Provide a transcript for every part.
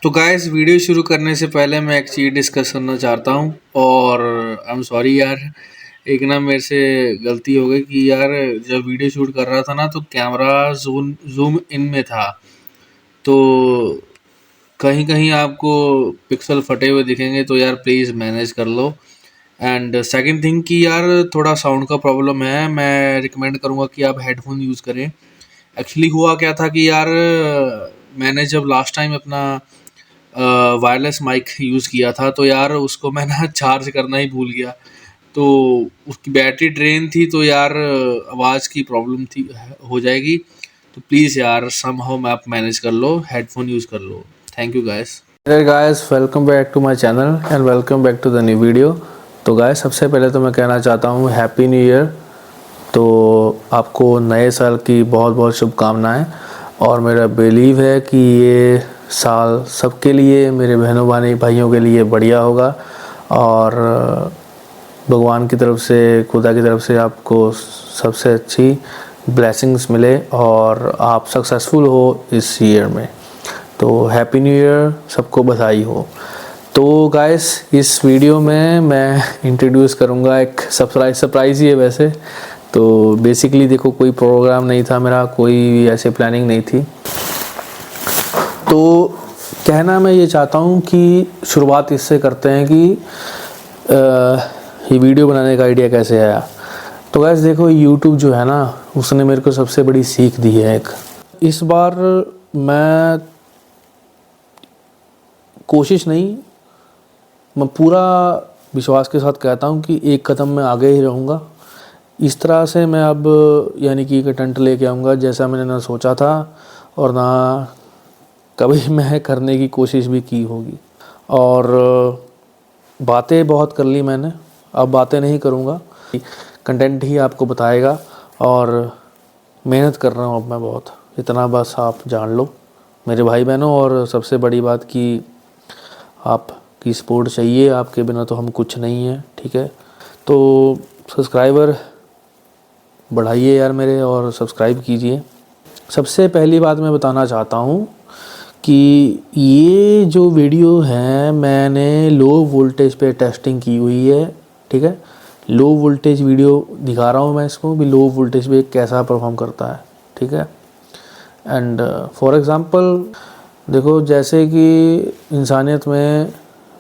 तो guys video शुरू करने से पहले मैं एक चीज़ डिस्कस करना चाहता हूँ और आई एम सॉरी यार। एक ना मेरे से गलती हो गई कि यार जब वीडियो शूट कर रहा था ना तो कैमरा जूम इन में था। तो कहीं कहीं आपको पिक्सल फटे हुए दिखेंगे तो यार प्लीज़ मैनेज कर लो। एंड सेकंड थिंग कि यार थोड़ा साउंड का प्रॉब्लम है, मैं रिकमेंड करूँगा कि आप हेडफोन यूज़ करें। एक्चुअली हुआ क्या था कि यार मैंने जब लास्ट टाइम अपना वायरलेस माइक यूज़ किया था तो यार उसको मैं ना चार्ज करना ही भूल गया। तो उसकी बैटरी ड्रेन थी तो यार आवाज़ की प्रॉब्लम थी, हो जाएगी। तो प्लीज़ यार समहाउ आप मैनेज कर लो, हेडफोन यूज़ कर लो। Thank you guys. Hey guys, welcome back to my channel and welcome back to the new video। तो गाइस सबसे पहले तो मैं कहना चाहता हूँ हैप्पी न्यू ईयर। तो आपको नए साल की बहुत बहुत शुभकामनाएं और मेरा बिलीव है कि ये साल सबके लिए, मेरे बहनों भाइयों के लिए बढ़िया होगा और भगवान की तरफ से, खुदा की तरफ से आपको सबसे अच्छी ब्लेसिंग्स मिले और आप सक्सेसफुल हो इस ईयर में। तो हैप्पी न्यू ईयर, सबको बधाई हो। तो गाइस इस वीडियो में मैं इंट्रोड्यूस करूँगा एक सरप्राइज़ ही है वैसे। तो बेसिकली देखो, कोई प्रोग्राम नहीं था मेरा, कोई ऐसे प्लानिंग नहीं थी। तो कहना मैं ये चाहता हूँ कि शुरुआत इससे करते हैं कि ये वीडियो बनाने का आइडिया कैसे आया। तो गाइस देखो, यूट्यूब जो है ना, उसने मेरे को सबसे बड़ी सीख दी है एक। इस बार मैं कोशिश नहीं, मैं पूरा विश्वास के साथ कहता हूँ कि एक कदम मैं आगे ही रहूँगा। इस तरह से मैं अब यानी कि कंटेंट लेके आऊँगा जैसा मैंने ना सोचा था और ना कभी मैं करने की कोशिश भी की होगी। और बातें बहुत कर ली मैंने, अब बातें नहीं करूँगा, कंटेंट ही आपको बताएगा। और मेहनत कर रहा हूँ अब मैं बहुत, इतना बस आप जान लो मेरे भाई बहनों। और सबसे बड़ी बात कि आपकी सपोर्ट चाहिए, आपके बिना तो हम कुछ नहीं हैं, ठीक है। तो सब्सक्राइबर बढ़ाइए यार मेरे और सब्सक्राइब कीजिए। सबसे पहली बात मैं बताना चाहता हूँ कि ये जो वीडियो है मैंने लो वोल्टेज पे टेस्टिंग की हुई है, ठीक है। लो वोल्टेज वीडियो दिखा रहा हूँ मैं इसको भी, लो वोल्टेज पे कैसा परफॉर्म करता है, ठीक है। एंड फॉर एग्ज़ाम्पल देखो, जैसे कि इंसानियत में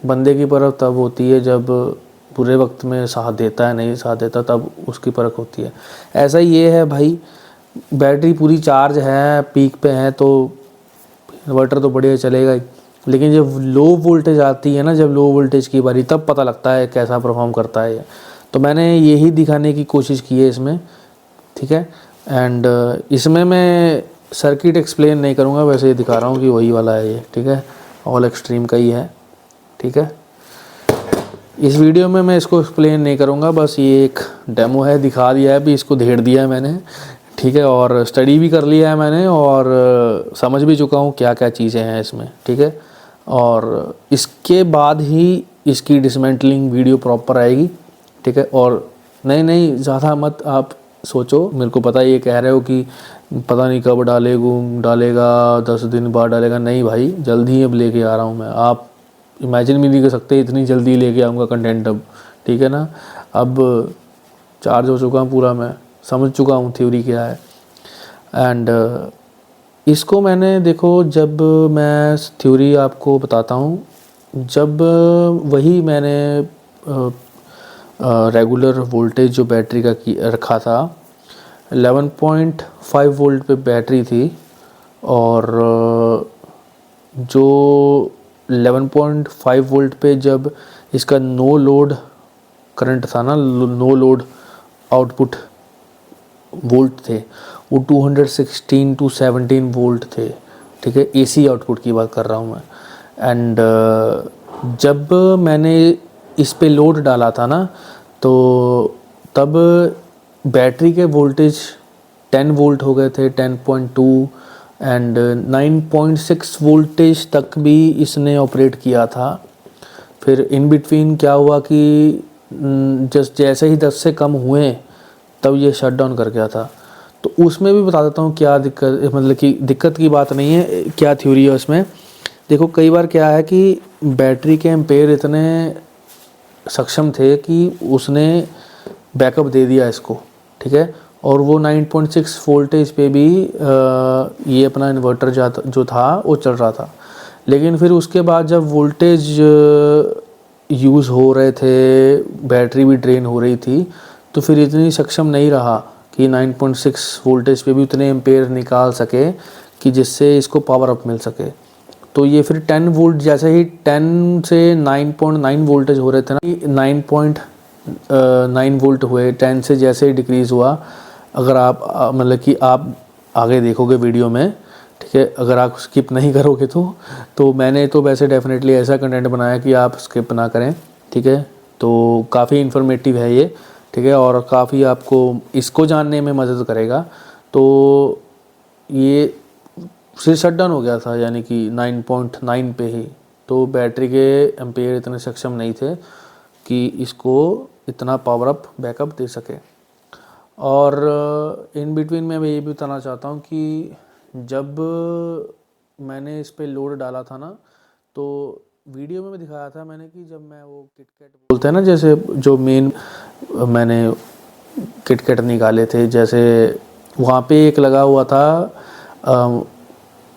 बंदे की परख तब होती है जब बुरे वक्त में साथ देता है, नहीं साथ देता तब उसकी परख होती है। ऐसा ही ये है भाई, बैटरी पूरी चार्ज है, पीक पे है तो इन्वर्टर तो बढ़िया चलेगा ही। लेकिन जब लो वोल्टेज आती है ना, जब लो वोल्टेज की बारी, तब पता लगता है कैसा परफॉर्म करता है ये। तो मैंने यही दिखाने की कोशिश की है इसमें, ठीक है। एंड इसमें मैं सर्किट एक्सप्लेन नहीं करूँगा, वैसे ये दिखा रहा हूँ कि वही वाला है ये, ठीक है। ऑल एक्सट्रीम का ही है, ठीक है। इस वीडियो में मैं इसको एक्सप्लेन नहीं करूँगा, बस ये एक डेमो है, दिखा दिया है भी, इसको धेड़ दिया है मैंने, ठीक है। और स्टडी भी कर लिया है मैंने और समझ भी चुका हूँ क्या क्या चीज़ें हैं इसमें, ठीक है। और इसके बाद ही इसकी डिसमेंटलिंग वीडियो प्रॉपर आएगी, ठीक है। और नहीं ज़्यादा मत आप सोचो, मेरे को पता ये कह रहे हो कि पता नहीं कब डालेगा 10 दिन बाद डालेगा। नहीं भाई, जल्दी ही अब लेके आ रहा हूँ मैं। आप इमेजिन भी नहीं कर सकते इतनी जल्दी लेके आऊँगा कंटेंट अब, ठीक है ना। अब चार्ज हो चुका हूँ पूरा, मैं समझ चुका हूँ थ्योरी क्या है। एंड इसको मैंने देखो, जब मैं थ्योरी आपको बताता हूँ, जब वही मैंने रेगुलर वोल्टेज जो बैटरी का रखा था, 11.5 वोल्ट पे बैटरी थी। और जो 11.5 वोल्ट पे जब इसका नो लोड करंट था ना, नो लोड आउटपुट वोल्ट थे, वो 216 टू 17 वोल्ट थे, ठीक है। एसी आउटपुट की बात कर रहा हूँ मैं। एंड जब मैंने इस पे लोड डाला था ना, तो तब बैटरी के वोल्टेज 10 वोल्ट हो गए थे, 10.2 एंड 9.6 वोल्टेज तक भी इसने ऑपरेट किया था। फिर इन बिटवीन क्या हुआ कि जस्ट जैसे ही 10 से कम हुए तब ये शट डाउन कर गया था। तो उसमें भी बता देता हूँ क्या दिक्कत, मतलब कि दिक्कत की बात नहीं है, क्या थ्योरी है उसमें। देखो कई बार क्या है कि बैटरी के एम्पेयर इतने सक्षम थे कि उसने बैकअप दे दिया इसको, ठीक है, और वो 9.6 वोल्टेज पे भी ये अपना इन्वर्टर जो था वो चल रहा था। लेकिन फिर उसके बाद जब वोल्टेज यूज़ हो रहे थे, बैटरी भी ड्रेन हो रही थी, तो फिर इतनी सक्षम नहीं रहा कि 9.6 वोल्टेज पे भी उतने एम्पेयर निकाल सके कि जिससे इसको पावर अप मिल सके। तो ये फिर 10 वोल्ट, जैसे ही 10 से 9.9 वोल्टेज हो रहे थे ना, 9.9 वोल्ट हुए, 10 से जैसे ही डिक्रीज़ हुआ, अगर आप मतलब कि आप आगे देखोगे वीडियो में, ठीक है, अगर आप स्किप नहीं करोगे तो मैंने तो वैसे डेफिनेटली ऐसा कंटेंट बनाया कि आप स्किप ना करें, ठीक है। तो काफ़ी इन्फॉर्मेटिव है ये, ठीक है, और काफ़ी आपको इसको जानने में मदद करेगा। तो ये फिर शट डाउन हो गया था, यानी कि 9.9 पे ही। तो बैटरी के एम्पेयर इतने सक्षम नहीं थे कि इसको इतना पावर अप बैकअप दे सके। और इन बिटवीन मैं ये भी बताना चाहता हूँ कि जब मैंने इस पे लोड डाला था ना, तो वीडियो में दिखाया था मैंने कि जब मैं वो किटकैट बोलते हैं ना, जैसे जो मेन मैंने किटकैट निकाले थे, जैसे वहाँ पे एक लगा हुआ था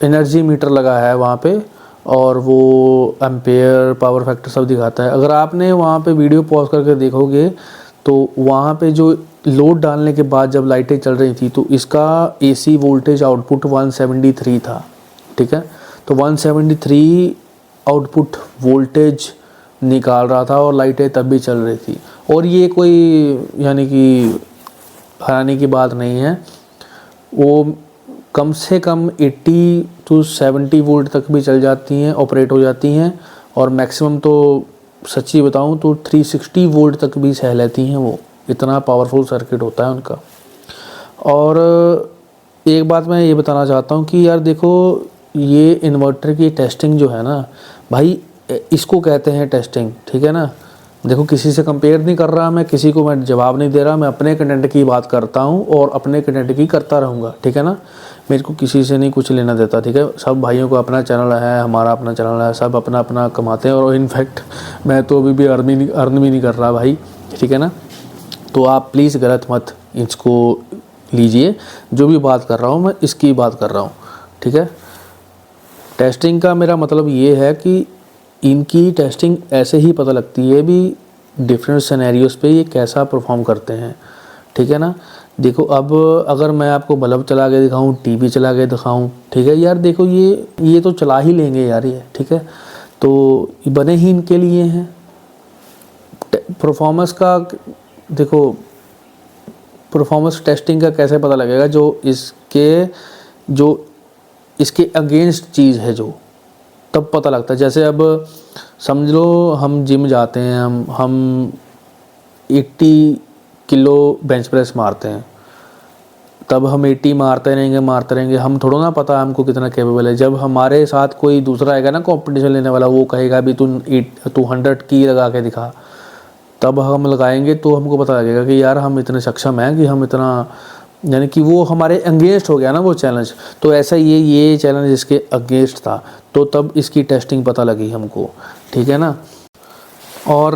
एनर्जी मीटर लगा है वहाँ पे, और वो एम्पेयर पावर फैक्टर सब दिखाता है। अगर आपने वहाँ पे वीडियो पॉज करके देखोगे तो वहाँ पे जो लोड डालने के बाद जब लाइटें चल रही थी तो इसका एसी वोल्टेज आउटपुट 173 था, ठीक है। तो 173 आउटपुट वोल्टेज निकाल रहा था और लाइटें तब भी चल रही थी। और ये कोई यानी कि हैरानी की बात नहीं है, वो कम से कम 80 to 70 वोल्ट तक भी चल जाती हैं, ऑपरेट हो जाती हैं, और मैक्सिमम तो सच्ची बताऊं तो 360 वोल्ट तक भी सह लेती हैं वो, इतना पावरफुल सर्किट होता है उनका। और एक बात मैं ये बताना चाहता हूँ कि यार देखो, ये इन्वर्टर की टेस्टिंग जो है ना भाई, इसको कहते हैं टेस्टिंग, ठीक है ना। देखो किसी से कंपेयर नहीं कर रहा मैं, किसी को मैं जवाब नहीं दे रहा, मैं अपने कंटेंट की बात करता हूँ और अपने कंटेंट की करता रहूँगा, ठीक है ना। मेरे को किसी से नहीं कुछ लेना देता, ठीक है। सब भाइयों को अपना चैनल है, हमारा अपना चैनल है, सब अपना अपना कमाते हैं, और इनफैक्ट मैं तो अभी भी अर्न भी नहीं कर रहा भाई, ठीक है ना। तो आप प्लीज़ गलत मत इसको लीजिए, जो भी बात कर रहा हूँ मैं इसकी बात कर रहा हूँ, ठीक है। टेस्टिंग का मेरा मतलब ये है कि इनकी टेस्टिंग ऐसे ही पता लगती है भी डिफरेंट सिनेरियोज़ पे ये कैसा परफॉर्म करते हैं, ठीक है ना। देखो अब अगर मैं आपको बल्ब चला के दिखाऊं, टीवी चला के दिखाऊं, ठीक है यार, देखो ये तो चला ही लेंगे यार ये, ठीक है। तो ये बने ही इनके लिए हैं। परफॉर्मेंस का देखो, परफॉर्मेंस टेस्टिंग का कैसे पता लगेगा, जो इसके अगेंस्ट चीज़ है जो, तब पता लगता है। जैसे अब समझ लो हम जिम जाते हैं, हम 80 किलो बेंच प्रेस मारते हैं, तब हम 80 मारते रहेंगे, हम थोड़ा ना पता है हमको कितना कैपेबल है। जब हमारे साथ कोई दूसरा आएगा ना कंपटीशन लेने वाला, वो कहेगा भी तू 100 की लगा के दिखा, तब हम लगाएंगे तो हमको पता लगेगा कि यार हम इतने सक्षम हैं कि हम इतना, यानी कि वो हमारे अगेंस्ट हो गया ना वो चैलेंज। तो ऐसा ये चैलेंज इसके अगेंस्ट था, तो तब इसकी टेस्टिंग पता लगी हमको, ठीक है ना। और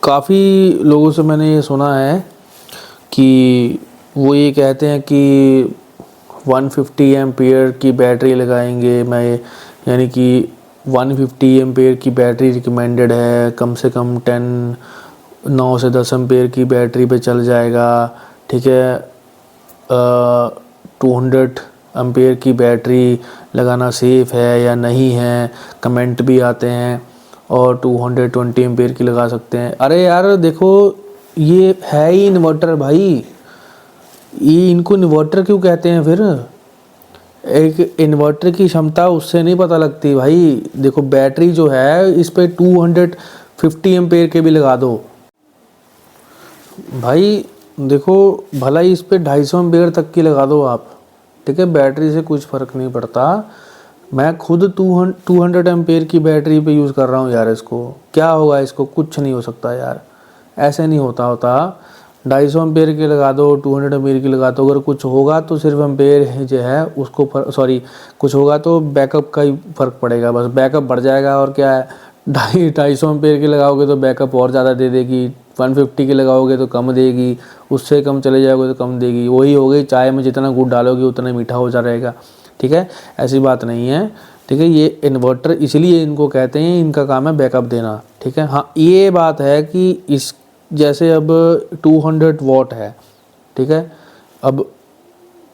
काफ़ी लोगों से मैंने ये सुना है कि वो ये कहते हैं कि 150 एम्पेयर की बैटरी लगाएंगे, यानी कि 150 एम्पेयर की बैटरी रिकमेंडेड है, कम से कम 9 से 10 एम्पेयर की बैटरी पे चल जाएगा, ठीक है। 200 एम्पेयर की बैटरी लगाना सेफ़ है या नहीं है, कमेंट भी आते हैं, और 220 एम्पेयर की लगा सकते हैं। अरे यार देखो, ये है ही इन्वर्टर भाई, ये इनको इन्वर्टर क्यों कहते हैं फिर। एक इन्वर्टर की क्षमता उससे नहीं पता लगती भाई। देखो बैटरी जो है इस पे 250 एम्पेयर के भी लगा दो भाई, देखो भला ही इस पे 250 एम्पेयर तक की लगा दो आप, ठीक है, बैटरी से कुछ फ़र्क नहीं पड़ता। मैं खुद 200 एम्पेयर की बैटरी पे यूज़ कर रहा हूँ यार, इसको क्या होगा, इसको कुछ नहीं हो सकता यार, ऐसे नहीं होता। 250 एम्पेयर की लगा दो, 200 एम्पेयर की लगा दो, अगर कुछ होगा तो सिर्फ एम्पेयर जो है उसको सॉरी, कुछ होगा तो बैकअप का ही फ़र्क पड़ेगा, बस बैकअप बढ़ जाएगा। और क्या है, 250 एम्पेयर की लगाओगे तो बैकअप और ज़्यादा दे देगी, 150 की लगाओगे तो कम देगी, उससे कम चले जाओगे तो कम देगी। वही हो गई, चाय में जितना गुड़ डालोगे उतना मीठा हो जा रहेगा, ठीक है। ऐसी बात नहीं है, ठीक है। ये इन्वर्टर इसलिए इनको कहते हैं, इनका काम है बैकअप देना, ठीक है। हाँ, ये बात है कि इस जैसे अब 200 वॉट है, ठीक है। अब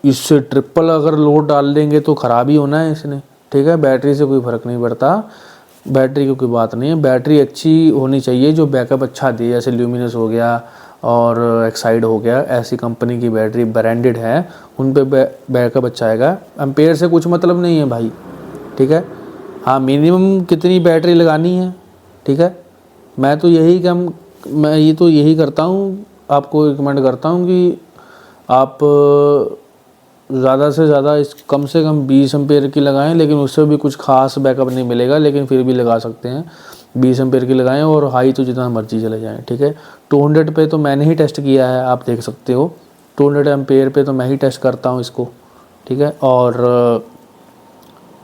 इससे ट्रिपल अगर लोड डाल देंगे तो ख़राब ही होना है इसने, ठीक है। बैटरी से कोई फ़र्क नहीं पड़ता, बैटरी की कोई बात नहीं है। बैटरी अच्छी होनी चाहिए जो बैकअप अच्छा दे, जैसे ल्यूमिनस हो गया और एक्साइड हो गया, ऐसी कंपनी की बैटरी ब्रांडेड है, उन पे बैकअप अच्छा आएगा। एम्पेयर से कुछ मतलब नहीं है भाई, ठीक है। हाँ, मिनिमम कितनी बैटरी लगानी है, ठीक है। मैं तो यही करता हूँ, आपको रिकमेंड करता हूँ कि आप ज़्यादा से ज़्यादा इस कम से कम 20 एम्पेयर की लगाएं, लेकिन उससे भी कुछ खास बैकअप नहीं मिलेगा, लेकिन फिर भी लगा सकते हैं। 20 एम्पेयर की लगाएं और हाई तो जितना मर्जी चले जाएं, ठीक है। 200 पे तो मैंने ही टेस्ट किया है, आप देख सकते हो। 200 एम्पेयर पे तो मैं ही टेस्ट करता हूँ इसको, ठीक है। और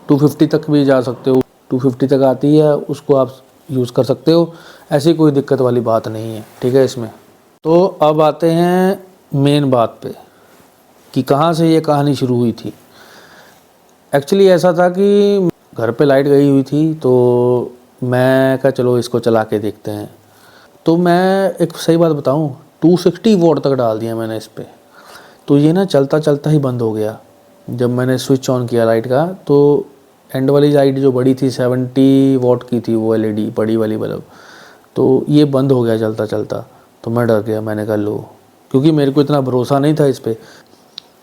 250 तक भी जा सकते हो, 250 तक आती है, उसको आप यूज़ कर सकते हो, ऐसी कोई दिक्कत वाली बात नहीं है, ठीक है इसमें। तो अब आते हैं मेन बात पे कि कहाँ से ये कहानी शुरू हुई थी। एक्चुअली ऐसा था कि घर पे लाइट गई हुई थी, तो मैं कहा चलो इसको चला के देखते हैं। तो मैं एक सही बात बताऊं, 260 वोल्ट तक डाल दिया मैंने इस पे, तो ये ना चलता चलता ही बंद हो गया। जब मैंने स्विच ऑन किया लाइट का, तो एंड वाली लाइट जो बड़ी थी 70 वॉट की थी, वो एलईडी बड़ी वाली बल्ब, तो ये बंद हो गया चलता चलता। तो मैं डर गया, मैंने कहा लो, क्योंकि मेरे को इतना भरोसा नहीं था इस पर,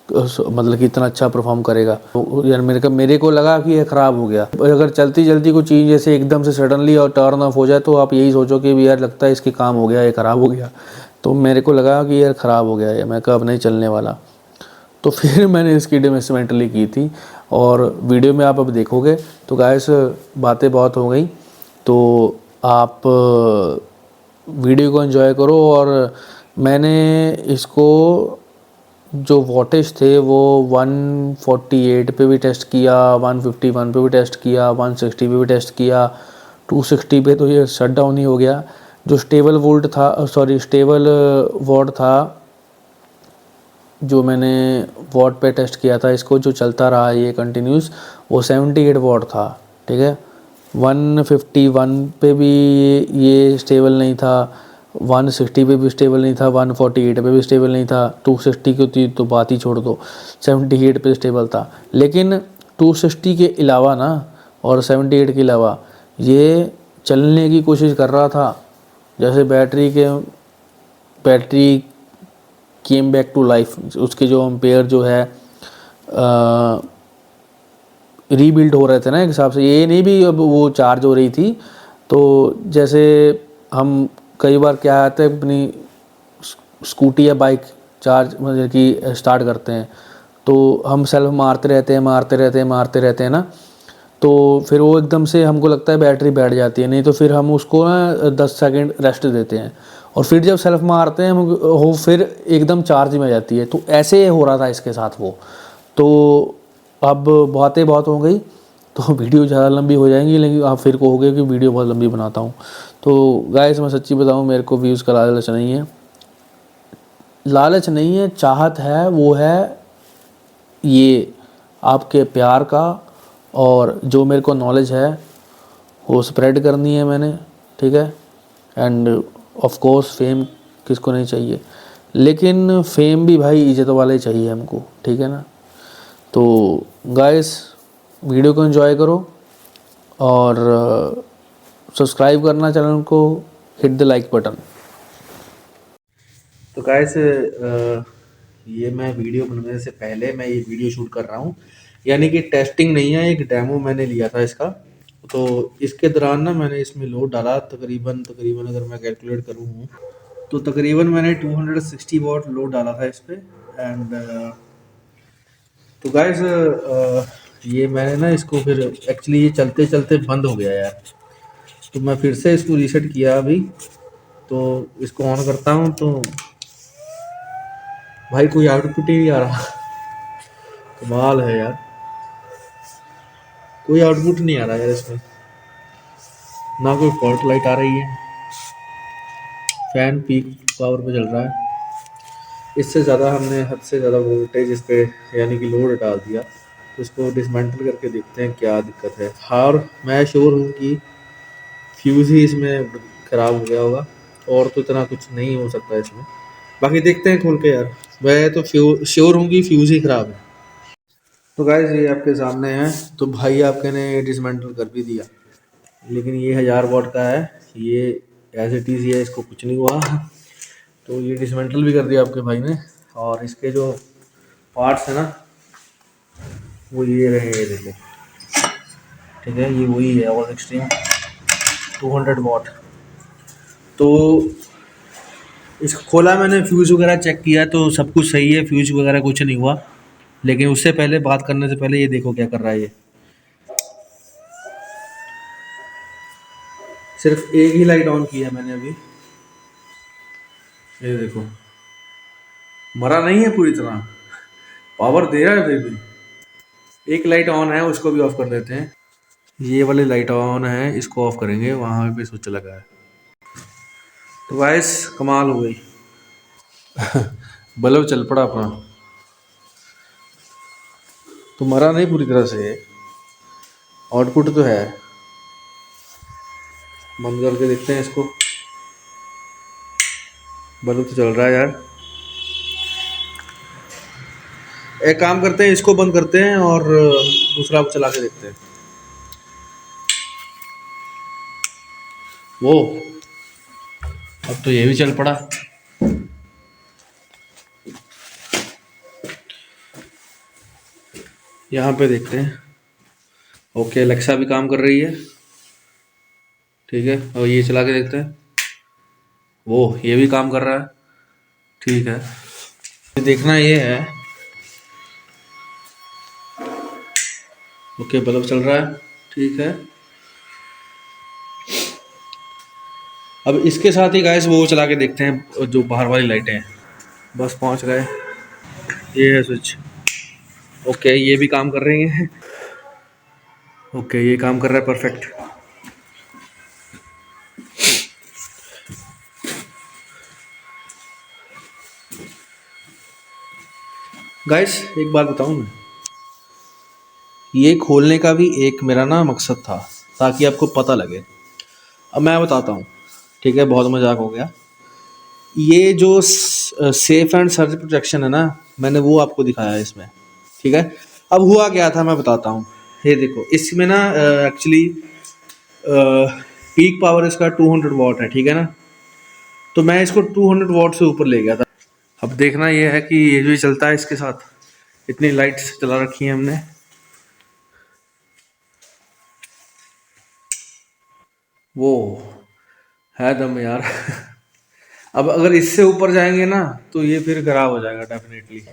मतलब कि इतना अच्छा परफॉर्म करेगा। तो यार मेरे को लगा कि ये ख़राब हो गया। अगर चलती चलती कोई चीज़ जैसे एकदम से सडनली और टर्न ऑफ हो जाए तो आप यही सोचो कि यार लगता है इसकी काम हो गया, ये ख़राब हो गया। तो मेरे को लगा कि यार ख़राब हो गया है, मैं कब नहीं चलने वाला। तो फिर मैंने इसकी डिसमेंटली की थी, और वीडियो में आप अब देखोगे तो गाइस बातें बहुत हो गई, तो आप वीडियो को एंजॉय करो। और मैंने इसको जो वॉटेज थे वो 148 पे भी टेस्ट किया, 151 पे भी टेस्ट किया, 160 पे भी टेस्ट किया, 260 पे तो ये शट डाउन ही हो गया। जो स्टेबल वॉट था, जो मैंने वॉट पे टेस्ट किया था इसको, जो चलता रहा ये कंटिन्यूस, वो 78 वॉट था, ठीक है। 151 पे भी ये स्टेबल नहीं था, 160 पे भी स्टेबल नहीं था, 148 पे भी स्टेबल नहीं था, 260 की तो बात ही छोड़ दो, 78 पे स्टेबल था। लेकिन 260 के अलावा ना, और 78 के अलावा ये चलने की कोशिश कर रहा था, जैसे battery came back to life, उसके जो एम्पेयर जो है रीबिल्ड हो रहे थे ना एक हिसाब से। ये नहीं भी अब वो चार्ज हो रही थी, तो जैसे हम कई बार क्या आते हैं, अपनी स्कूटी या बाइक चार्ज मतलब कि स्टार्ट करते हैं, तो हम सेल्फ मारते रहते हैं ना, तो फिर वो एकदम से हमको लगता है बैटरी बैठ जाती है, नहीं तो फिर हम उसको ना 10 सेकंड रेस्ट देते हैं, और फिर जब सेल्फ मारते हैं वो फिर एकदम चार्ज में आ जाती है। तो ऐसे हो रहा था इसके साथ वो। तो अब बातें बहुत हो गई, तो वीडियो ज़्यादा लंबी हो जाएंगी, लेकिन आप फिर कहोगे कि वीडियो बहुत लंबी बनाता हूँ। तो गाइस मैं सच्ची बताऊँ, मेरे को व्यूज़ का लालच नहीं है, चाहत है, वो है ये आपके प्यार का, और जो मेरे को नॉलेज है वो स्प्रेड करनी है मैंने, ठीक है। एंड ऑफ कोर्स फेम किसको नहीं चाहिए, लेकिन फेम भी भाई इज्जत वाले चाहिए हमको, ठीक है ना। तो गाइस वीडियो को एंजॉय करो, और सब्सक्राइब करना चैनल को, हिट द लाइक बटन। तो गाइस ये मैं वीडियो बनाने से पहले मैं ये वीडियो शूट कर रहा हूँ, यानी कि टेस्टिंग नहीं है, एक डेमो मैंने लिया था इसका। तो इसके दौरान ना मैंने इसमें लोड डाला तकरीबन अगर मैं कैलकुलेट करूँ तो तकरीबन मैंने 260 वॉट लोड डाला था इस पे। एंड तो गाइस ये मैंने ना इसको फिर एक्चुअली ये चलते चलते बंद हो गया यार, तो मैं फिर से इसको रीसेट किया अभी। तो इसको ऑन करता हूँ, तो भाई कोई आउटपुट ही नहीं आ रहा। कमाल है यार, कोई आउटपुट नहीं आ रहा यार इसमें, ना कोई फॉल्ट लाइट आ रही है। फैन पीक पावर पे चल रहा है। इससे ज़्यादा हमने हद से ज़्यादा वोल्टेज इस पे यानी कि लोड डाल दिया। तो इसको डिसमेंटल करके देखते हैं क्या दिक्कत है। और मैं श्योर हूँ कि फ्यूज़ ही इसमें ख़राब हो गया होगा, और तो इतना कुछ नहीं हो सकता इसमें। बाकी देखते हैं खोल के यार। मैं तो श्योर हूँ कि फ्यूज़ ही ख़राब है। तो गाइस ये आपके सामने है। तो भाई आपके ने डिसमेंटल कर भी दिया, लेकिन ये 1000 वाट का है। ये एज इट इज़ है, इसको कुछ नहीं हुआ। तो ये डिसमेंटल भी कर दिया आपके भाई ने। और इसके जो पार्ट्स है ना, वो ये रहे, ये देखो। ठीक है, ये वही है ऑल एक्सट्रीम 200 वाट। तो इसको खोला मैंने, फ्यूज़ वगैरह चेक किया तो सब कुछ सही है, फ्यूज़ वगैरह कुछ नहीं हुआ। लेकिन उससे पहले, बात करने से पहले, ये देखो क्या कर रहा है ये। सिर्फ एक ही लाइट ऑन किया मैंने अभी, ये देखो। मरा नहीं है पूरी तरह, पावर दे रहा है फिर भी। एक लाइट ऑन है, उसको भी ऑफ कर देते हैं। ये वाली लाइट ऑन है, इसको ऑफ करेंगे, वहां पे स्विच लगा है। तो गाइस कमाल हो गई। बल्ब चल पड़ा अपना। तो मरा नहीं पूरी तरह से, आउटपुट तो है। बंद करके देखते हैं इसको। बल्ब तो चल रहा है यार। एक काम करते हैं, इसको बंद करते हैं और दूसरा चला के देखते हैं। वो अब तो ये भी चल पड़ा। यहाँ पे देखते हैं। ओके, अलेक्सा भी काम कर रही है। ठीक है, और ये चला के देखते हैं। वो ये भी काम कर रहा है। ठीक है, देखना ये है। ओके, बल्ब चल रहा है। ठीक है, अब इसके साथ ही गाइस वो चला के देखते हैं जो बाहर वाली लाइटें हैं। बस पहुंच गए। ये है स्विच। ओके, ये भी काम कर रही हैं। ओके, ये काम कर रहा है परफेक्ट। गाइस एक बात बताऊं मैं, ये खोलने का भी एक मेरा ना मकसद था, ताकि आपको पता लगे। अब मैं बताता हूँ। ठीक है, बहुत मजाक हो गया। ये जो सेफ एंड सर्च प्रोटेक्शन है ना, मैंने वो आपको दिखाया है इसमें। ठीक है, अब हुआ क्या था मैं बताता हूँ। ये देखो, इसमें ना एक्चुअली पीक पावर इसका 200 वाट है। ठीक है ना, तो मैं इसको 200 वाट से ऊपर ले गया था। अब देखना ये है कि ये जो चलता है इसके साथ, इतनी लाइट्स चला रखी है हमने। वो है दम यार। अब अगर इससे ऊपर जाएंगे ना, तो ये फिर खराब हो जाएगा डेफिनेटली।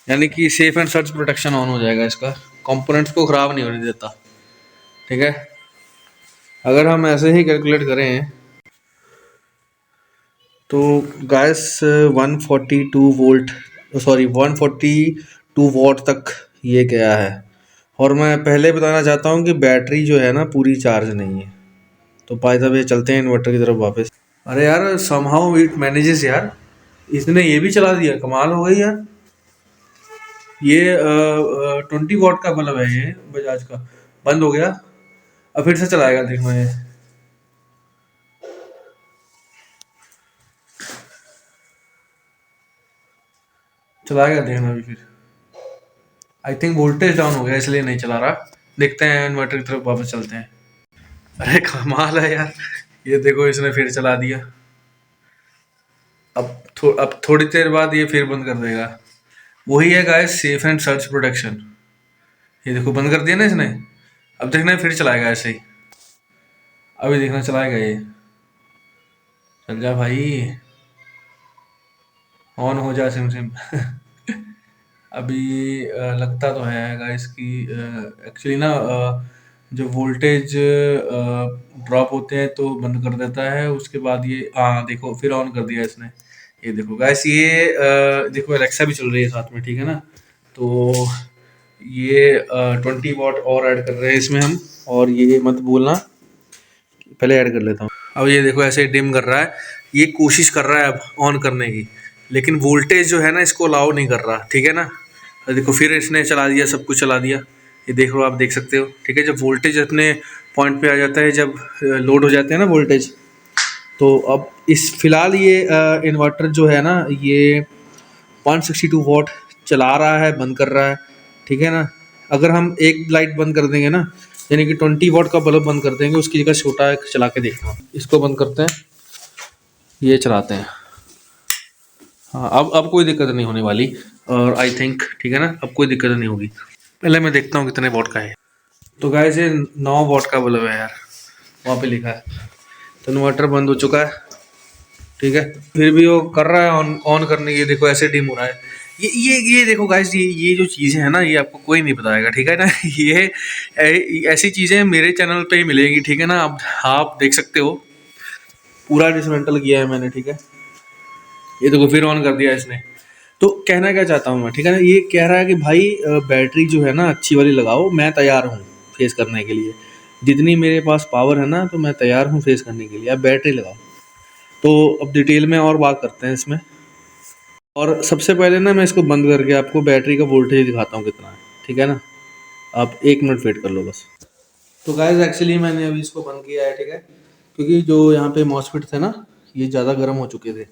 यानी कि safe and search protection on हो जाएगा इसका, कंपोनेंट्स को ख़राब नहीं होने देता। ठीक है, अगर हम ऐसे ही कैलकुलेट करें तो गैस 142 वोल्ट, सॉरी 142 वाट तक ये गया है। और मैं पहले बताना चाहता हूँ कि बैटरी जो है ना पूरी चार्ज नहीं है। तो बाय द वे चलते हैं इन्वर्टर की तरफ वापस। अरे यार समहाउ इट मैनेजेस यार, इसने ये भी चला दिया, कमाल हो गई यार। ये 20 वाट का बल्ब है, ये बजाज का। बंद हो गया, अब फिर से चलाएगा, देखना ये। चलाएगा, देखना अभी फिर। आई थिंक वोल्टेज डाउन हो गया इसलिए नहीं चला रहा। देखते हैं, इन्वर्टर की तरफ वापस चलते हैं। अरे कमाल है यार, ये देखो इसने फिर चला दिया। अब थोड़ी देर बाद ये फिर बंद कर देगा। वही है guys, safe and search protection. ये देखो बंद कर दिया ना इसने। अब देखना फिर चलाएगा ऐसे ही। अभी देखना चलाएगा ये। चल जा भाई, ऑन हो जा सिम सिम। अभी लगता तो है गाइस कि एक्चुअली ना जो वोल्टेज ड्रॉप होते हैं तो बंद कर देता है, उसके बाद ये, हाँ देखो फिर ऑन कर दिया इसने। ये देखो गाइस, ये देखो एलेक्सा भी चल रही है साथ में, ठीक है ना। तो ये 20 वॉट और ऐड कर रहे हैं इसमें हम, और ये मत बोलना, पहले ऐड कर लेता हूँ। अब ये देखो ऐसे डिम कर रहा है, ये कोशिश कर रहा है अब ऑन करने की, लेकिन वोल्टेज जो है ना इसको अलाउ नहीं कर रहा, ठीक है ना। देखो फिर इसने चला दिया, सब कुछ चला दिया, ये देख लो, आप देख सकते हो, ठीक है। जब वोल्टेज अपने पॉइंट पे आ जाता है, जब लोड हो जाते हैं ना वोल्टेज, तो अब इस फिलहाल ये इन्वर्टर जो है ना, ये 162 वॉट चला रहा है, बंद कर रहा है, ठीक है ना। अगर हम एक लाइट बंद कर देंगे ना, यानी कि 20 वॉट का बल्ब बंद कर देंगे, उसकी जगह छोटा एक चला के देखना, इसको बंद करते हैं, ये चलाते हैं। हाँ, अब कोई दिक्कत नहीं होने वाली, और आई थिंक, ठीक है ना, अब कोई दिक्कत नहीं होगी। पहले मैं देखता हूँ कितने वॉट का है। तो गाइस ये 9 वॉट का बल्ब है यार, वहाँ पे लिखा है। तो इन्वर्टर बंद हो चुका है, ठीक है। फिर भी वो कर रहा है ऑन, ऑन करने की, देखो ऐसे डिम हो रहा है। ये देखो गाइस, ये जो चीज़ें हैं ना, ये आपको कोई नहीं बताएगा, ठीक है ना। ऐसी चीज़ें मेरे चैनल पे ही मिलेगी, ठीक है ना। आप देख सकते हो, पूरा डिसमेंटल किया है मैंने, ठीक है। ये देखो फिर ऑन कर दिया इसने। तो कहना क्या चाहता हूँ मैं, ठीक है ना, ये कह रहा है कि भाई बैटरी जो है ना अच्छी वाली लगाओ, मैं तैयार हूँ फेस करने के लिए, जितनी मेरे पास पावर है ना, तो मैं तैयार हूँ फेस करने के लिए, आप बैटरी लगाओ। तो अब डिटेल में और बात करते हैं इसमें। और सबसे पहले ना मैं इसको बंद करके आपको बैटरी का वोल्टेज दिखाता हूँ कितना है, ठीक है ना। आप 1 मिनट वेट कर लो बस। तो गाइस एक्चुअली मैंने अभी इसको बंद किया है, ठीक है, क्योंकि जो यहाँ पे मॉस्फेट थे ना, ये ज़्यादा गर्म हो चुके थे।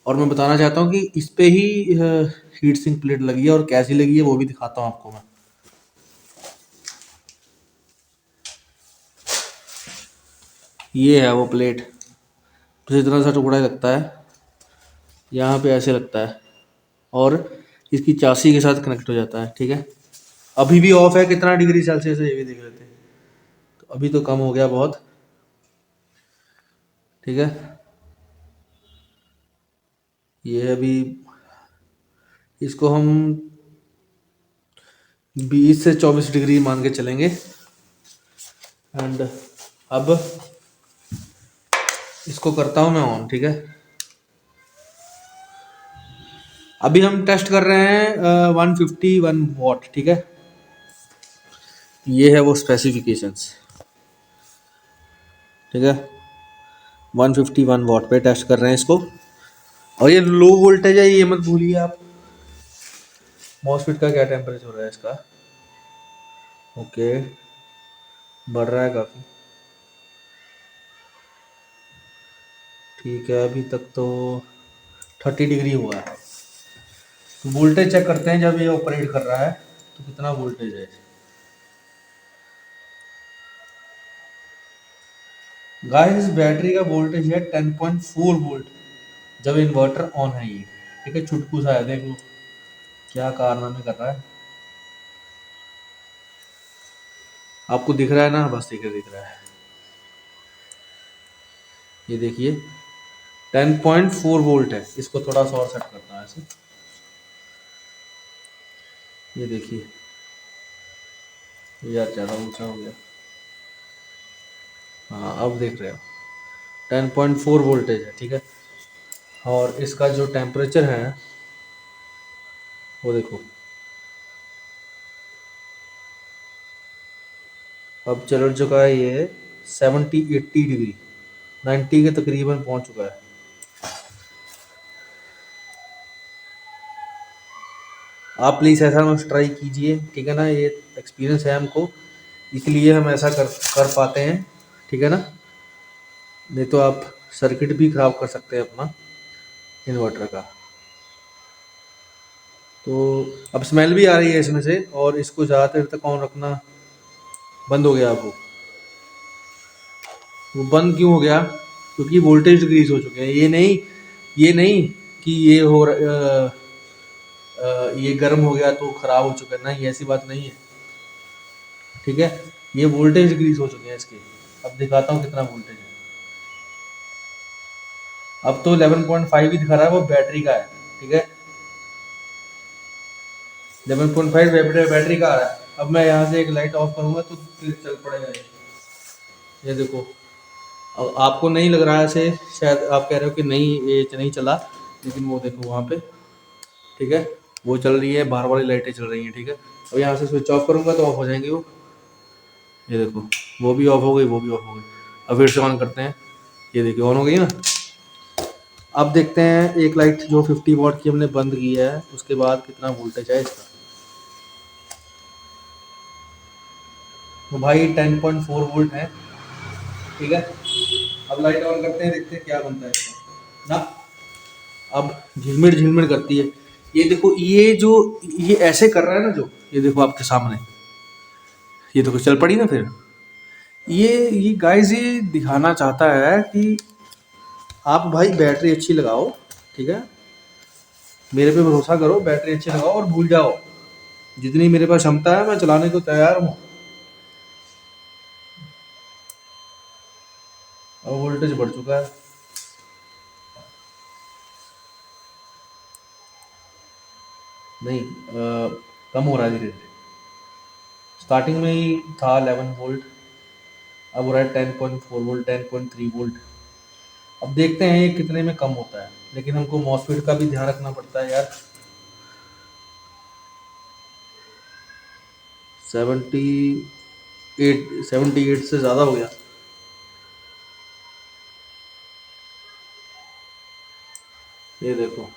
और मैं बताना चाहता हूँ कि इस पे ही हीट सिंक प्लेट लगी है, और कैसी लगी है वो भी दिखाता हूँ आपको मैं। ये है वो प्लेट, तो इतना सा टुकड़ा ही लगता है, यहाँ पे ऐसे लगता है, और इसकी चासी के साथ कनेक्ट हो जाता है, ठीक है। अभी भी ऑफ है, कितना डिग्री सेल्सियस है ये भी देख लेते हैं। तो अभी तो कम हो गया बहुत, ठीक है। ये अभी इसको हम 20 से 24 डिग्री मान के चलेंगे। एंड अब इसको करता हूँ मैं ऑन, ठीक है। अभी हम टेस्ट कर रहे हैं 151 वॉट, ठीक है। ये है वो स्पेसिफिकेशंस, ठीक है। 151 वॉट पे टेस्ट कर रहे हैं इसको, और ये लो वोल्टेज है, ये मत भूलिए आप। मॉसफेट का क्या टेम्परेचर हो रहा है इसका, ओके, बढ़ रहा है काफ़ी, ठीक है। अभी तक तो 30 डिग्री हुआ है। तो वोल्टेज चेक करते हैं, जब ये ऑपरेट कर रहा है तो कितना वोल्टेज है। गाइस बैटरी का वोल्टेज है 10.4 वोल्ट, जब इन्वर्टर ऑन है ये, ठीक है। छुटकू सा है, देख लो क्या कारनामे कर रहा है। आपको दिख रहा है ना, बस दिख रहा है, ये देखिए 10.4 वोल्ट है। इसको थोड़ा सा और सेट करना है ऐसे, ये देखिए, ये यार ज़्यादा ऊंचा हो गया। हाँ अब देख रहे हो, 10.4 वोल्टेज है, ठीक है। और इसका जो टेम्परेचर है वो देखो, अब चल चुका है ये 70-80 डिग्री, 90 के तकरीबन पहुंच चुका है। आप प्लीज़ ऐसा मत ट्राई कीजिए, ठीक है ना। ये एक्सपीरियंस है हमको, इसलिए हम ऐसा कर पाते हैं, ठीक है ना। नहीं तो आप सर्किट भी ख़राब कर सकते हैं अपना इन्वर्टर का। तो अब स्मेल भी आ रही है इसमें से, और इसको ज़्यादा देर तक ऑन रखना बंद हो गया। अब वो बंद क्यों हो गया, क्योंकि वोल्टेज डिक्रीज हो चुके हैं। ये नहीं कि ये गर्म हो गया तो ख़राब हो चुका है, नहीं, ऐसी बात नहीं है, ठीक है। ये वोल्टेज डिक्रीज हो चुके हैं इसके। अब दिखाता हूँ कितना वोल्टेज है। अब तो 11.5 ही दिखा रहा है, वो बैटरी का है, ठीक है। 11.5 बैटरी का आ रहा है। अब मैं यहाँ से एक लाइट ऑफ करूँगा तो फिर चल पड़ेगा ये देखो। अब आपको नहीं लग रहा है ऐसे, शायद आप कह रहे हो कि नहीं ये नहीं चला, लेकिन वो देखो वहाँ पे, ठीक है, वो चल रही है, बाहर वाली लाइटें चल रही हैं, ठीक है। अब यहाँ से स्विच ऑफ करूँगा तो ऑफ हो जाएंगी वो, ये देखो, वो भी ऑफ हो गई, वो भी ऑफ हो गई। अब फिर से ऑन करते हैं, ये देखिए ऑन हो गई ना। अब देखते हैं एक लाइट जो 50 वॉट की हमने बंद की है, उसके बाद कितना वोल्टेज है इसका। तो भाई 10.4 वोल्ट है, ठीक है। अब लाइट ऑन करते हैं, देखते हैं क्या बनता है इसका ना। अब झिलमिट झिलमिट करती है, ये देखो, ये जो ये ऐसे कर रहा है ना, जो ये देखो आपके सामने, ये देखो चल पड़ी ना फिर। ये गाइस ये दिखाना चाहता है कि आप भाई बैटरी अच्छी लगाओ, ठीक है, मेरे पे भरोसा करो, बैटरी अच्छी लगाओ और भूल जाओ। जितनी मेरे पास क्षमता है मैं चलाने को तैयार हूँ। और वोल्टेज बढ़ चुका है, नहीं कम हो रहा है धीरे धीरे। स्टार्टिंग में ही था 11 वोल्ट, अब हो रहा है 10.4 वोल्ट, 10.3 वोल्ट। अब देखते हैं ये कितने में कम होता है, लेकिन हमको मॉसफेट का भी ध्यान रखना पड़ता है यार। 78 से ज़्यादा हो गया। ये देखो,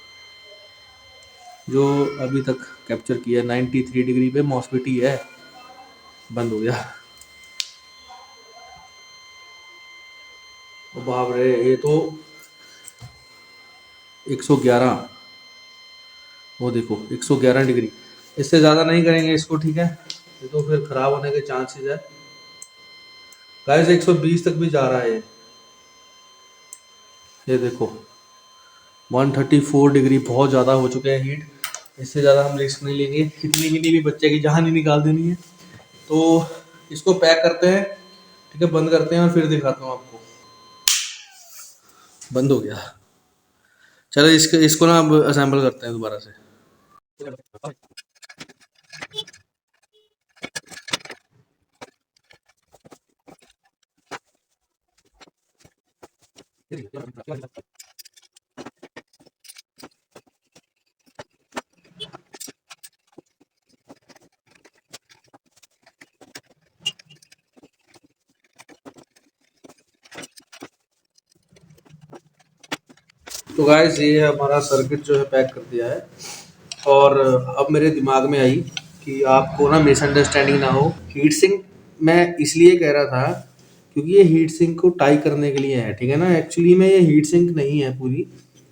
जो अभी तक कैप्चर किया 93 डिग्री पे मॉसफेट ही है, बंद हो गया। ओ बाप रे, ये तो 111, वो देखो 111 डिग्री। इससे ज़्यादा नहीं करेंगे इसको, ठीक है, ये तो फिर ख़राब होने के चांसेस है। गाइस 120 तक भी जा रहा है ये देखो, 134 डिग्री, बहुत ज़्यादा हो चुके हैं हीट। इससे ज़्यादा हम रिस्क नहीं लेंगे, कितनी की नहीं भी बच्चे की जान ही निकाल देनी है। तो इसको पैक करते हैं, ठीक है, बंद करते हैं और फिर दिखाता हूँ आपको। बंद हो गया, चलो इसको ना अब असेंबल करते हैं दोबारा से। तो गाइस ये हमारा सर्किट जो है पैक कर दिया है। और अब मेरे दिमाग में आई कि आपको ना मिसअंडरस्टैंडिंग ना हो। हीट सिंक मैं इसलिए कह रहा था क्योंकि ये हीट सिंक को टाई करने के लिए है, ठीक है ना। एक्चुअली में ये हीट सिंक नहीं है पूरी।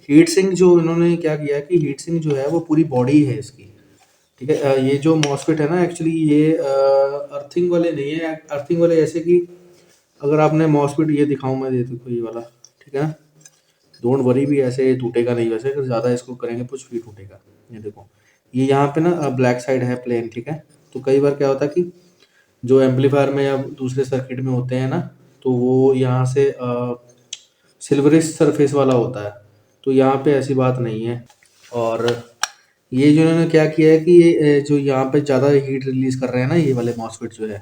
हीट सिंक जो इन्होंने क्या किया कि हीट सिंक जो है वो पूरी बॉडी है इसकी, ठीक है। ये जो मॉसफेट है ना, एक्चुअली ये अर्थिंग वाले नहीं है। अर्थिंग वाले ऐसे कि अगर आपने मॉसफेट, ये दिखाऊं मैं, दे देखो ये वाला, ठीक है ना, डोंट वरी भी ऐसे टूटेगा नहीं, वैसे अगर ज़्यादा इसको करेंगे कुछ भी टूटेगा। ये देखो, ये यहाँ पे ना ब्लैक साइड है प्लेन, ठीक है। तो कई बार क्या होता है कि जो एम्पलीफायर में या दूसरे सर्किट में होते हैं ना, तो वो यहाँ से सिल्वरिश सरफेस वाला होता है, तो यहाँ पे ऐसी बात नहीं है। और ये जो इन्होंने क्या किया है कि ये जो यहाँ पे ज़्यादा हीट रिलीज कर रहे हैं ना, ये वाले मॉसफेट जो है,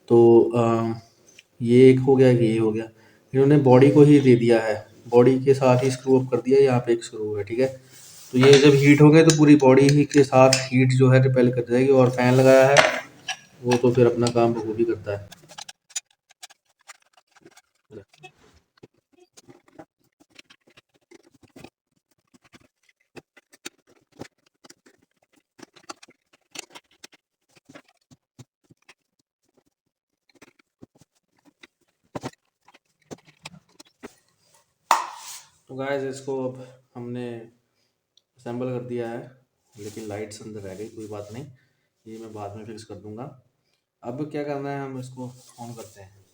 तो ये एक हो गया, ये हो गया, इन्होंने बॉडी को ही दे दिया है, बॉडी के साथ ही स्क्रू अप कर दिया। यहाँ पे एक स्क्रू है, ठीक है। तो ये जब हीट हो गए तो पूरी बॉडी ही के साथ हीट जो है रिपेल कर जाएगी। और फैन लगाया है वो तो फिर अपना काम बखूबी करता है। तो गाइस इसको अब हमने असेंबल कर दिया है, लेकिन लाइट्स अंदर रह गई, कोई बात नहीं, ये मैं बाद में फिक्स कर दूंगा। अब क्या करना है, हम इसको ऑन करते हैं।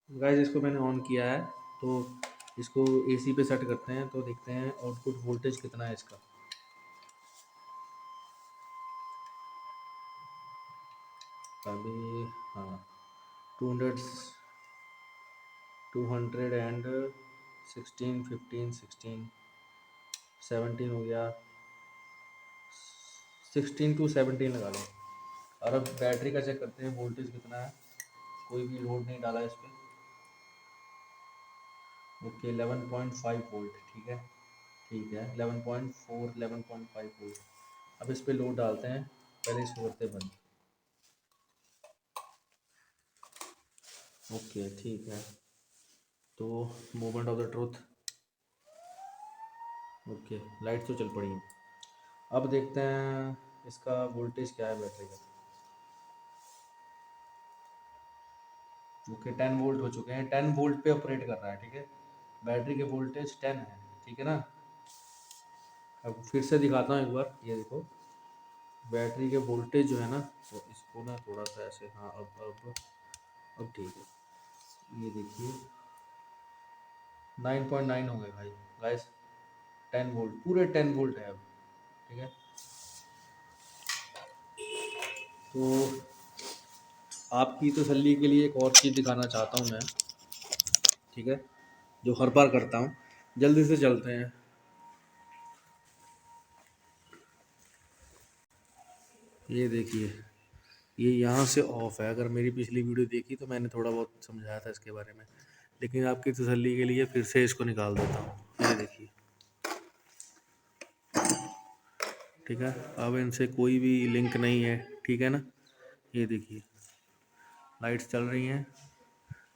गाइस इसको मैंने ऑन किया है, तो इसको एसी पे सेट करते हैं, तो देखते हैं आउटपुट वोल्टेज कितना है इसका। अभी हाँ, 200 216, 15, 16, 17 हो गया, 16 to 17 लगा लो। और अब बैटरी का चेक करते हैं वोल्टेज कितना है। कोई भी लोड नहीं डाला इस पर। ओके, 11.5 वोल्ट, ठीक है। ठीक है 11.4 11.5 वोल्ट। अब इस पे लोड डालते हैं, पहले इसको करते हैं बंद। ओके ठीक है, तो moment of the truth. Okay light तो चल पड़ी है। अब देखते हैं इसका वोल्टेज क्या है बैटरी का। ओके 10 वोल्ट हो चुके हैं, 10 वोल्ट पे ऑपरेट कर रहा है। ठीक है, बैटरी के वोल्टेज 10 है। ठीक है ना। अब फिर से दिखाता हूँ एक बार, ये देखो बैटरी के वोल्टेज जो है ना, तो इसको ना थोड़ा सा ऐसे, हाँ अब ठीक है। ये देखिए 9.9 हो गए भाई गाइस, 10 वोल्ट, पूरे 10 वोल्ट है अब। ठीक है, तो आपकी तसल्ली के लिए एक और चीज़ दिखाना चाहता हूँ मैं। ठीक है, जो हर बार करता हूँ, जल्दी से चलते हैं। ये देखिए, ये यहाँ से ऑफ है। अगर मेरी पिछली वीडियो देखी तो मैंने थोड़ा बहुत समझाया था इसके बारे में, लेकिन आपकी तसल्ली के लिए फिर से इसको निकाल देता हूँ। ये देखिए, ठीक है, अब इनसे कोई भी लिंक नहीं है। ठीक है ना। ये देखिए लाइट्स चल रही हैं,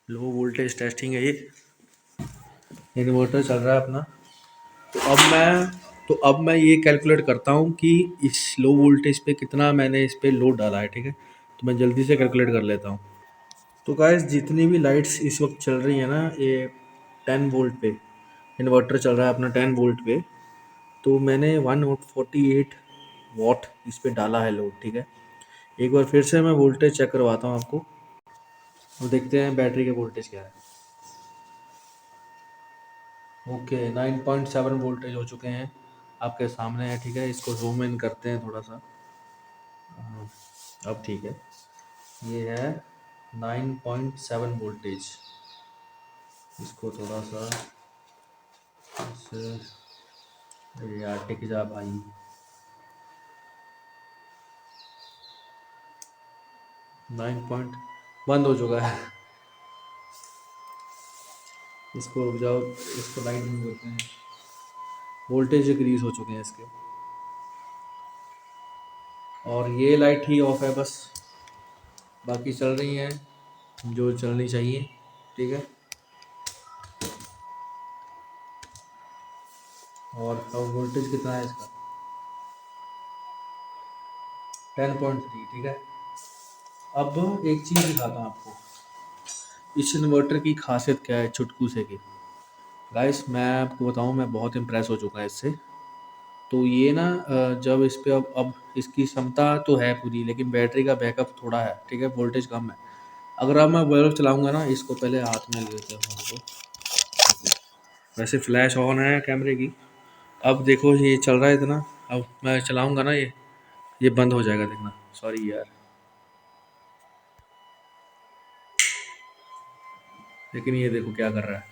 लो वोल्टेज टेस्टिंग है ये, इन्वर्टर चल रहा है अपना। तो अब मैं ये कैलकुलेट करता हूँ कि इस लो वोल्टेज पे कितना मैंने इस पे लोड डाला है। ठीक है, तो मैं जल्दी से कैलकुलेट कर लेता हूँ। तो गाइस जितनी भी लाइट्स इस वक्त चल रही है ना, ये 10 वोल्ट पे इन्वर्टर चल रहा है अपना 10 वोल्ट पे। तो मैंने 148 वॉट इस पे डाला है लोड। ठीक है, एक बार फिर से मैं वोल्टेज चेक करवाता हूँ आपको, और देखते हैं बैटरी के वोल्टेज क्या है। ओके 9.7 वोल्टेज हो चुके हैं, आपके सामने है। ठीक है, इसको जूम इन करते हैं थोड़ा सा। हाँ, अब ठीक है, ये है 9.7 वोल्टेज। इसको थोड़ा सा इससे, अरे यार टिक जा भाई। 9 पॉइंट बंद हो चुका है। इसको रुक जाओ, इसको लाइट बंद करते हैं। वोल्टेज इंक्रीज हो चुके हैं इसके, और ये लाइट ही ऑफ है बस, बाकी चल रही हैं जो चलनी चाहिए। ठीक है, और अब वोल्टेज कितना है इसका, 10.3। ठीक है, अब एक चीज़ दिखाता हूँ आपको, इस इन्वर्टर की खासियत क्या है चुटकू से की। गाइस मैं आपको बताऊँ, मैं बहुत इम्प्रेस हो चुका है इससे। तो ये ना जब इस पे अब इसकी क्षमता तो है पूरी, लेकिन बैटरी का बैकअप थोड़ा है। ठीक है, वोल्टेज कम है। अगर अब मैं बल्ब चलाऊंगा ना, इसको पहले हाथ में लेते हैं फोन को, वैसे फ्लैश ऑन है कैमरे की। अब देखो ये चल रहा है इतना, अब मैं चलाऊंगा ना, ये बंद हो जाएगा, देखना। सॉरी यार, लेकिन ये देखो क्या कर रहा है,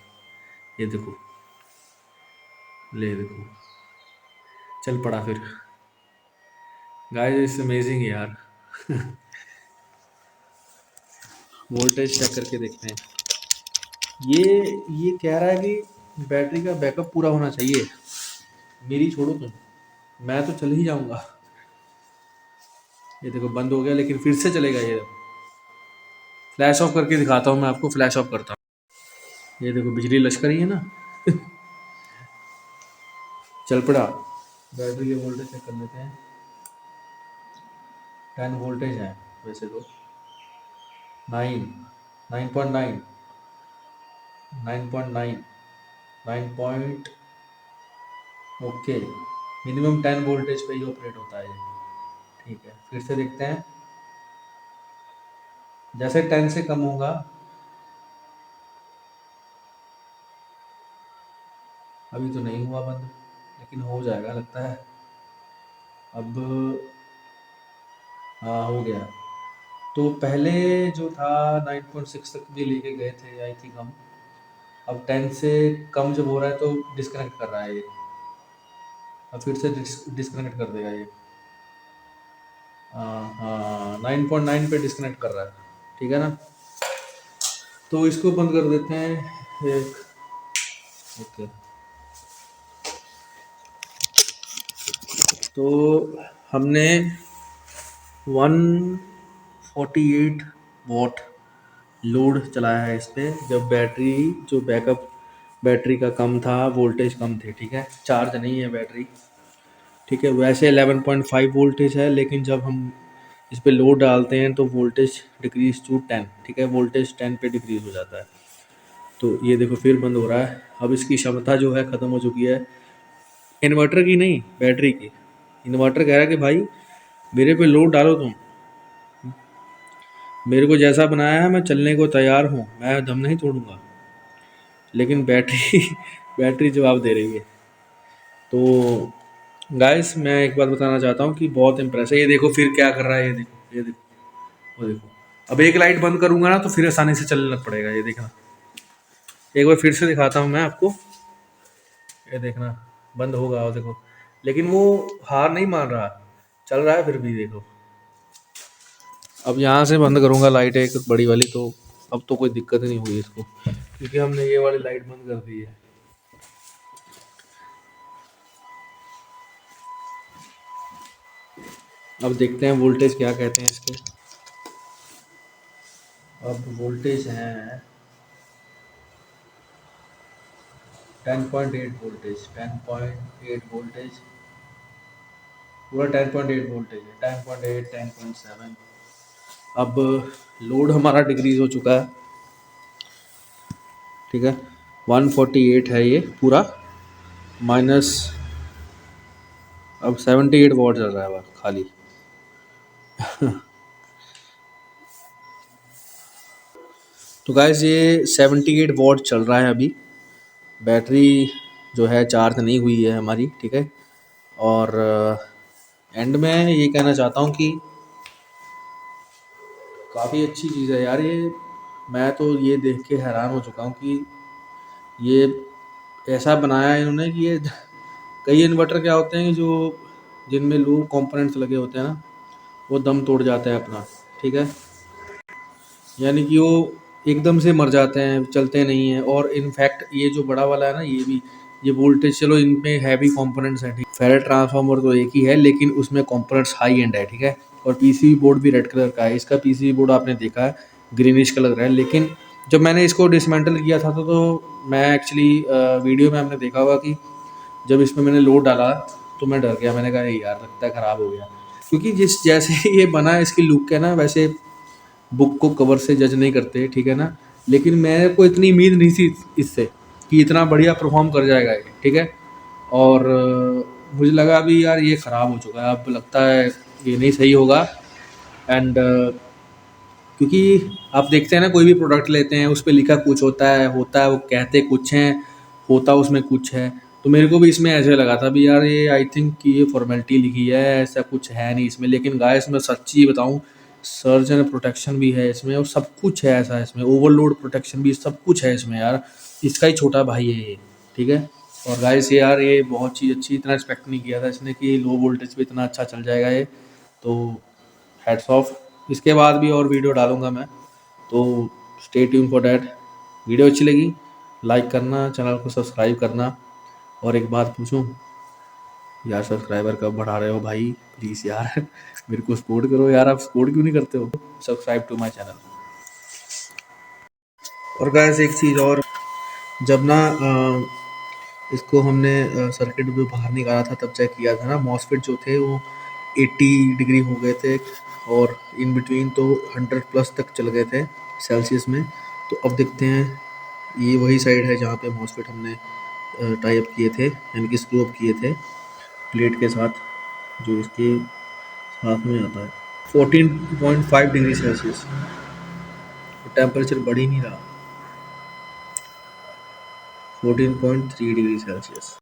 ये देखो, ले देखो, चल पड़ा फिर। गाइस इट्स अमेजिंग यार। वोल्टेज चेक करके देखते हैं। ये कह रहा है कि बैटरी का बैकअप पूरा होना चाहिए। मेरी छोड़ो तुम, मैं तो चल ही जाऊंगा। ये देखो बंद हो गया, लेकिन फिर से चलेगा ये। फ्लैश ऑफ करके दिखाता हूँ मैं आपको, फ्लैश ऑफ करता हूँ। ये देखो बिजली लश्कर ही है ना। चल पड़ा। बैटरी के वोल्टेज चेक कर लेते हैं। 10 वोल्टेज है वैसे तो, 9, 9.9, 9.9, 9 पॉइंट। ओके, मिनिमम 10 वोल्टेज पे ही ऑपरेट होता है ये। ठीक है, फिर से देखते हैं। जैसे 10 से कम होगा, अभी तो नहीं हुआ बंद, लेकिन हो जाएगा लगता है अब। हाँ हो गया। तो पहले जो था 9.6 तक भी लेके गए थे आई थिंक हम। अब 10 से कम जब हो रहा है तो डिस्कनेक्ट कर रहा है ये। अब फिर से डिस्कनेक्ट कर देगा ये। हाँ हाँ, 9.9 पे डिस्कनेक्ट कर रहा है। ठीक है ना, तो इसको बंद कर देते हैं एक। ओके, तो हमने 148 वॉट लोड चलाया है इस पे, जब बैटरी जो बैकअप बैटरी का कम था, वोल्टेज कम थे, ठीक है, चार्ज नहीं है बैटरी, ठीक है। वैसे 11.5 वोल्टेज है, लेकिन जब हम इस पे लोड डालते हैं तो वोल्टेज डिक्रीज टू 10, ठीक है, वोल्टेज 10 पे डिक्रीज हो जाता है। तो ये देखो फिर बंद हो रहा है। अब इसकी क्षमता जो है ख़त्म हो चुकी है, इन्वर्टर की नहीं, बैटरी की। इन्वर्टर कह रहा है कि भाई मेरे पे लोड डालो तुम, मेरे को जैसा बनाया है मैं चलने को तैयार हूँ, मैं दम नहीं तोड़ूंगा। लेकिन बैटरी बैटरी जवाब दे रही है। तो गाइस मैं एक बात बताना चाहता हूँ कि बहुत इम्प्रेस है। ये देखो फिर क्या कर रहा है, ये देखो, ये देखो, वो देखो। अब एक लाइट बंद करूंगा ना तो फिर आसानी से चलने लग पड़ेगा, ये देखना। एक बार फिर से दिखाता हूँ मैं आपको, ये देखना, बंद होगा, वो देखो। लेकिन वो हार नहीं मान रहा, चल रहा है फिर भी, देखो। अब यहाँ से बंद करूंगा लाइट एक बड़ी वाली, तो अब तो कोई दिक्कत नहीं हुई इसको, क्योंकि हमने ये वाली लाइट बंद कर दी है। अब देखते हैं वोल्टेज क्या कहते हैं इसके। अब वोल्टेज है 10.8 वोल्टेज, 10.8 वोल्टेज, पूरा 10.8 वोल्टेज है, 10.8, 10.7। अब लोड हमारा डिक्रीज हो चुका है, ठीक है, 148 है ये पूरा, माइनस अब 78 वॉट चल रहा है बस खाली। तो गाइस ये 78 वॉट चल रहा है अभी। बैटरी जो है चार्ज नहीं हुई है हमारी, ठीक है। और एंड में ये कहना चाहता हूँ कि काफ़ी अच्छी चीज़ है यार ये। मैं तो ये देख के हैरान हो चुका हूँ कि ये ऐसा बनाया है इन्होंने कि ये कई इन्वर्टर क्या होते हैं जो जिनमें लो कंपोनेंट्स लगे होते हैं ना, वो दम तोड़ जाते हैं अपना, ठीक है, यानी कि वो एकदम से मर जाते हैं, चलते नहीं हैं। और इनफैक्ट ये जो बड़ा वाला है ना, ये भी, ये वोल्टेज चलो इनमें हैवी कंपोनेंट्स हैं, ठीक, फेरेट ट्रांसफार्मर तो एक ही है, लेकिन उसमें कंपोनेंट्स हाई एंड है, ठीक है। और पीसीबी बोर्ड भी रेड कलर का है, इसका पीसीबी बोर्ड आपने देखा है ग्रीनिश कलर का है। लेकिन जब मैंने इसको डिसमेंटल किया था तो मैं एक्चुअली वीडियो में आपने देखा होगा कि जब इसमें मैंने लोड डाला तो मैं डर गया, मैंने कहा यार लगता है ख़राब हो गया, क्योंकि जिस जैसे ये बना है, इसकी लुक है ना, वैसे बुक को कवर से जज नहीं करते, ठीक है ना। लेकिन मेरे को इतनी उम्मीद नहीं थी इससे कि इतना बढ़िया परफॉर्म कर जाएगा ये, ठीक है। और मुझे लगा अभी यार ये ख़राब हो चुका है, अब लगता है ये नहीं सही होगा। एंड क्योंकि आप देखते हैं ना, कोई भी प्रोडक्ट लेते हैं उस पर लिखा कुछ होता है वो कहते कुछ हैं, होता उसमें कुछ है। तो मेरे को भी इसमें ऐसे लगा था भी यार ये आई थिंक कि ये फॉर्मेलिटी लिखी है, ऐसा कुछ है नहीं इसमें। लेकिन गाइस मैं सच्ची बताऊं, सर्जन प्रोटेक्शन भी है इसमें और सब कुछ है ऐसा इसमें, ओवरलोड प्रोटेक्शन भी, सब कुछ है इसमें यार। इसका ही छोटा भाई है ये, ठीक है। और गाइस यार ये बहुत चीज़ अच्छी, इतना एक्सपेक्ट नहीं किया था इसने कि लो वोल्टेज पे इतना अच्छा चल जाएगा ये। तो हैट्स ऑफ। इसके बाद भी और वीडियो डालूंगा मैं, तो stay tune for that. Video अच्छी लगी लाइक करना, चैनल को सब्सक्राइब करना। और एक बात पूछूं यार, सब्सक्राइबर कब बढ़ा रहे हो भाई, प्लीज़ यार मेरे को सपोर्ट करो यार, आप सपोर्ट क्यों नहीं करते हो। Subscribe to my channel. और गाइस एक चीज़ और, जब ना इसको हमने सर्किट में बाहर निकाला था तब चेक किया था ना, मॉसफेट जो थे वो 80 डिग्री हो गए थे, और इन बिटवीन तो 100 प्लस तक चल गए थे सेल्सियस में। तो अब देखते हैं, ये वही साइड है जहाँ पे मॉसफेट हमने टाई अप किए थे, यानी कि स्क्रू अप किए थे प्लेट के साथ, जो इसके साथ में आता है। 14.5 डिग्री सेल्सियस, टेम्परेचर बढ़ ही नहीं रहा, 14.3 डिग्री सेल्सियस।